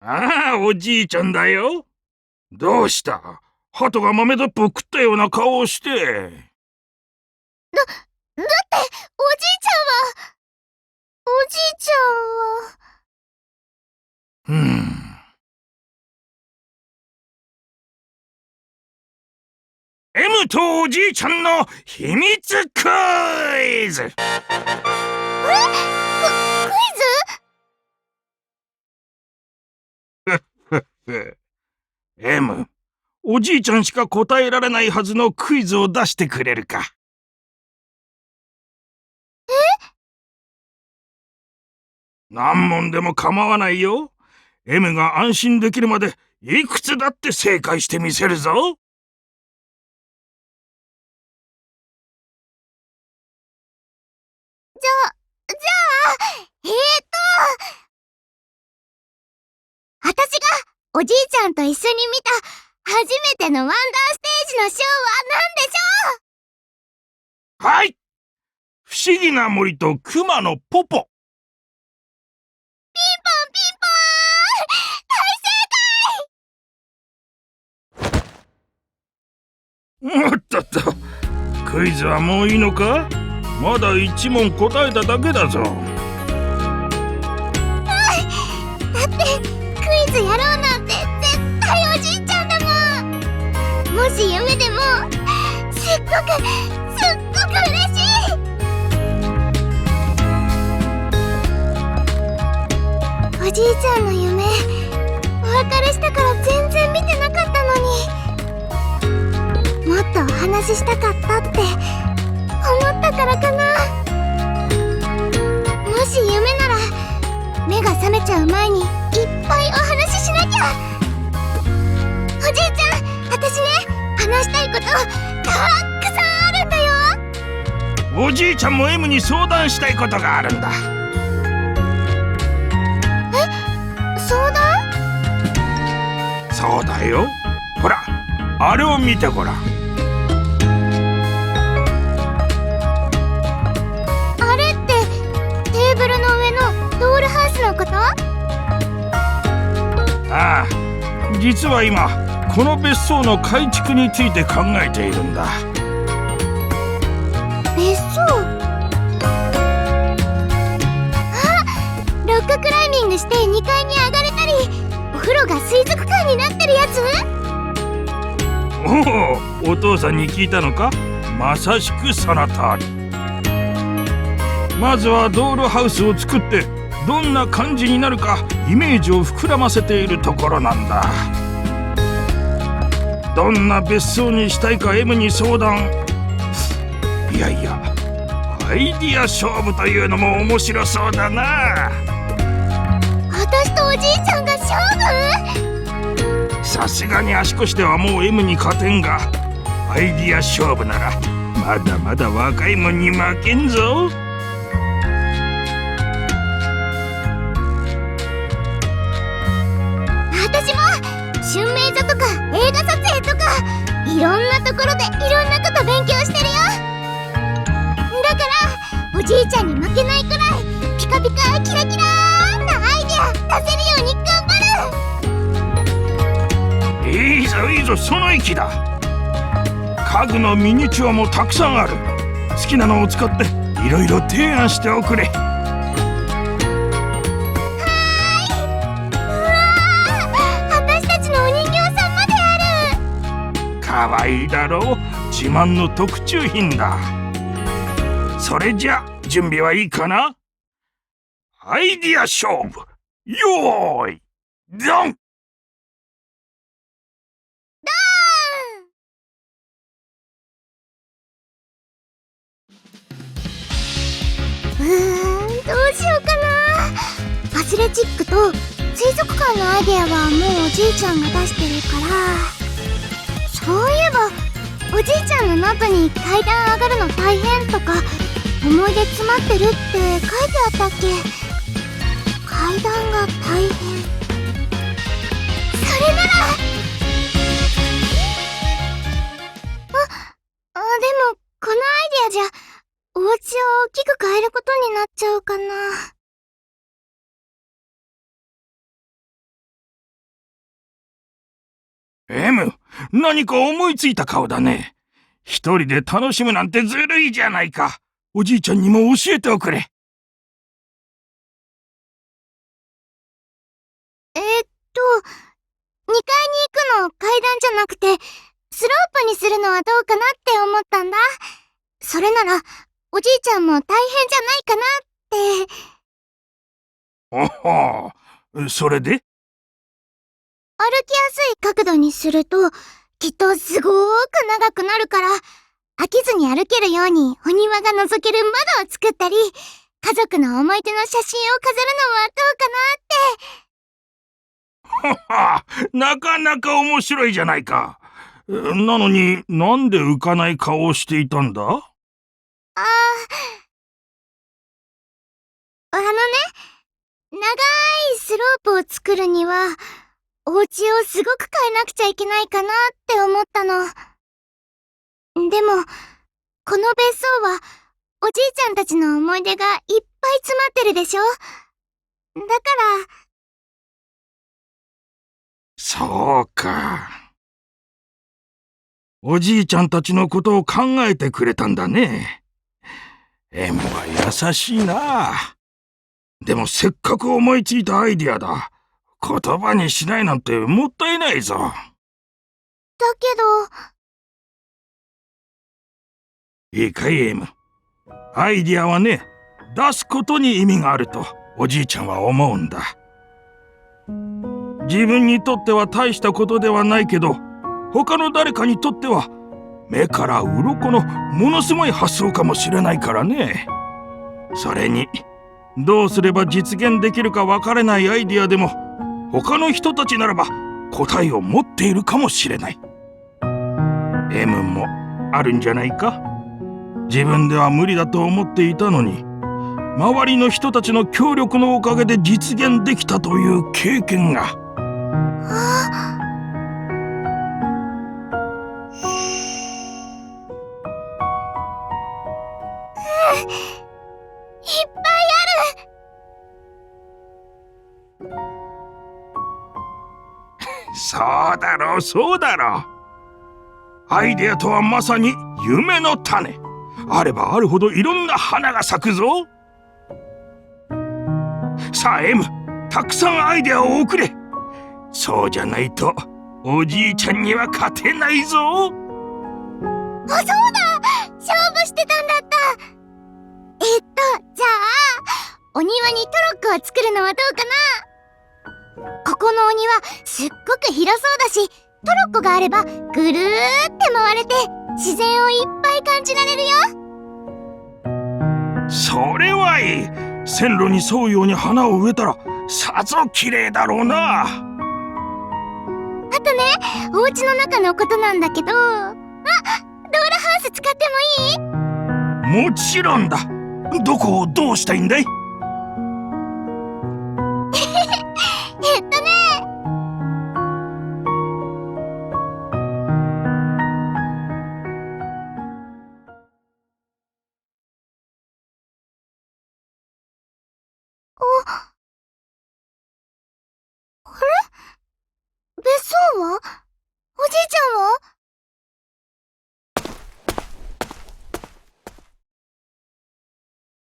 ああ、おじいちゃんだよ。どうした？鳩が豆鉄砲食ったような顔をして。だって、おじいちゃんは。うん。M とおじいちゃんの秘密クイズ。クイズ？M、おじいちゃんしか答えられないはずのクイズを出してくれるか？何問でも構わないよ。M が安心できるまでいくつだって正解してみせるぞ。じゃあ、私がおじいちゃんと一緒に見た初めてのワンダーステージのショーは何でしょう？はい、不思議な森と熊のポポ。ピンポンピンポーン、大正解！おっとっと、クイズはもういいのか？まだ1問答えただけだぞ。だってクイズやろうなんて絶対おじいちゃんだもん。もし夢でもすっごく嬉しい。おじいちゃんの夢お別れしたから全然見てなかったのに、もっとお話ししたかったって思ったからかな。もし夢なら目が覚めちゃう前にいっぱいお話ししなきゃ。おじいちゃん、私ね、話したいことたくさんあるんだよ。おじいちゃんも M に相談したいことがあるんだ。相談？そうだよ。ほら、あれを見てごらん。あれってテーブルの上のドールハウスのこと？ああ、実は今この別荘の改築について考えているんだ。別荘？ロッククライミングして2階に上がれたり、お風呂が水族館になってるやつ？おお、お父さんに聞いたのか？まさしくその通り。まずはドールハウスを作ってどんな感じになるかイメージを膨らませているところなんだ。どんな別荘にしたいか M に相談。いやいや、アイディア勝負というのも面白そうだな。私とおじいちゃんが勝負？さすがに足腰ではもう M に勝てんが、アイディア勝負ならまだまだ若いもんに負けんぞ。私も春明所とか映画撮影とかいろんなところでいろんなこと勉強してるよ。だからおじいちゃんに負けないくらいピカピカキラキラーなアイデア出せるように頑張る。いいぞいいぞ、その意気だ。家具のミニチュアもたくさんある。好きなのを使っていろいろ提案しておくれ。私たちのお人形さんまである。かわいいだろう。自慢の特注品だ。それじゃ準備はいいかな？アイディア勝負、よーいドン。どうしようかな。アスレチックと水族館のアイデアはもうおじいちゃんが出してるから、そういえばおじいちゃんのノートに階段上がるの大変とか思い出詰まってるって書いてあったっけ。階段が大変、それならでもこのアイデアじゃお家を大きく変えることになっちゃうかな。M、何か思いついた顔だね。一人で楽しむなんてずるいじゃないか。おじいちゃんにも教えておくれ。2階に行くの階段じゃなくて、スロープにするのはどうかなって思ったんだ。それなら、おじいちゃんも大変じゃないかなって。おほ、それで？歩きやすい角度にすると、きっとすごーく長くなるから、飽きずに歩けるようにお庭が覗ける窓を作ったり、家族の思い出の写真を飾るのはどうかなって。はは、なかなか面白いじゃないか。なのになんで浮かない顔をしていたんだ？あ長いスロープを作るには、お家をすごく変えなくちゃいけないかなって思ったの。でも、この別荘は、おじいちゃんたちの思い出がいっぱい詰まってるでしょ？だから、そうか。おじいちゃんたちのことを考えてくれたんだね。M は優しいな。でもせっかく思いついたアイディアだ。言葉にしないなんてもったいないぞ。だけど、いいかい M。アイディアはね、出すことに意味があるとおじいちゃんは思うんだ。自分にとっては大したことではないけど、他の誰かにとっては目から鱗のものすごい発想かもしれないからね。それにどうすれば実現できるか分からないアイディアでも他の人たちならば答えを持っているかもしれない。M もあるんじゃないか。自分では無理だと思っていたのに、周りの人たちの協力のおかげで実現できたという経験が。あ、いっぱいある。そうだろう、そうだろう。アイデアとはまさに夢の種。あればあるほどいろんな花が咲くぞ。さあ M、たくさんアイデアを送れ。そうじゃないとおじいちゃんには勝てないぞ。あ、そうだ！勝負してたんだった。じゃあ、お庭にトロッコを作るのはどうかな？ここのお庭、すっごく広そうだし、トロッコがあればぐるーって回れて、自然をいっぱい感じられるよ。それはいい。線路に沿うように花を植えたらさぞ綺麗だろうな。あとね、お家の中のことなんだけど、ドーラハウス使ってもいい？もちろんだ。どこをどうしたいんだい？えっとね、別荘は？おじいちゃんは？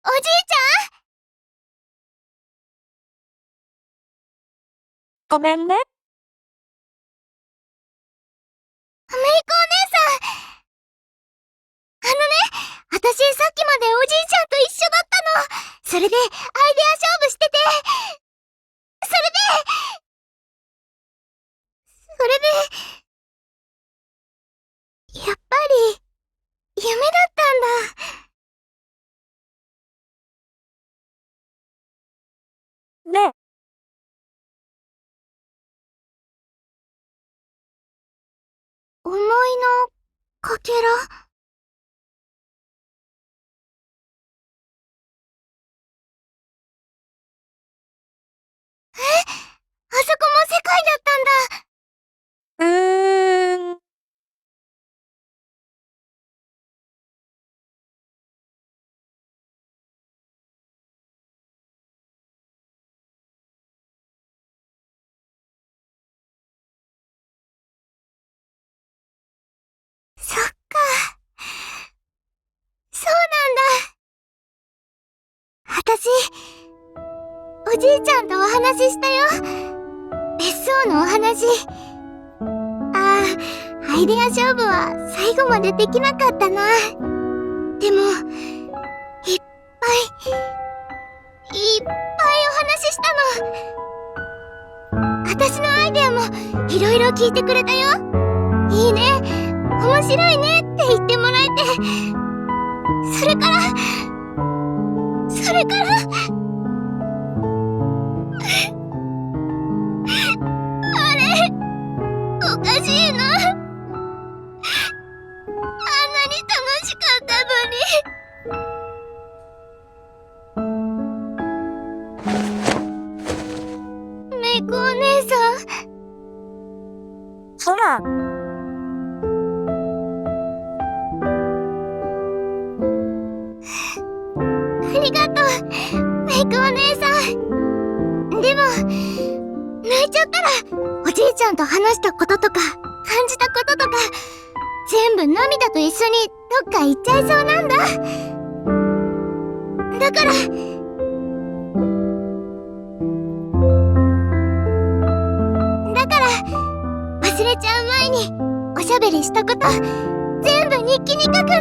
おじいちゃん？ごめんね。メイコお姉さん。私さっきまでおじいちゃんと一緒だったの。それでアイデア勝負してて、それで、それで、やっぱり夢だったんだ。ねえ、思いのかけら。あそこも世界だったんだ。うーん。私、おじいちゃんとお話ししたよ。別荘のお話。アイデア勝負は最後までできなかったな。でも、いっぱいお話ししたの。私のアイデアもいろいろ聞いてくれたよ。いいね、面白いねって言ってもらえて、それからあれ、おかしいな。あんなに楽しかったのに。めいこお姉さん。ほら、ありがとう、メイクお姉さん。でも、泣いちゃったら、おじいちゃんと話したこととか、感じたこととか、全部涙と一緒にどっか行っちゃいそうなんだ。だから、忘れちゃう前に、おしゃべりしたこと、全部日記に書くんだ。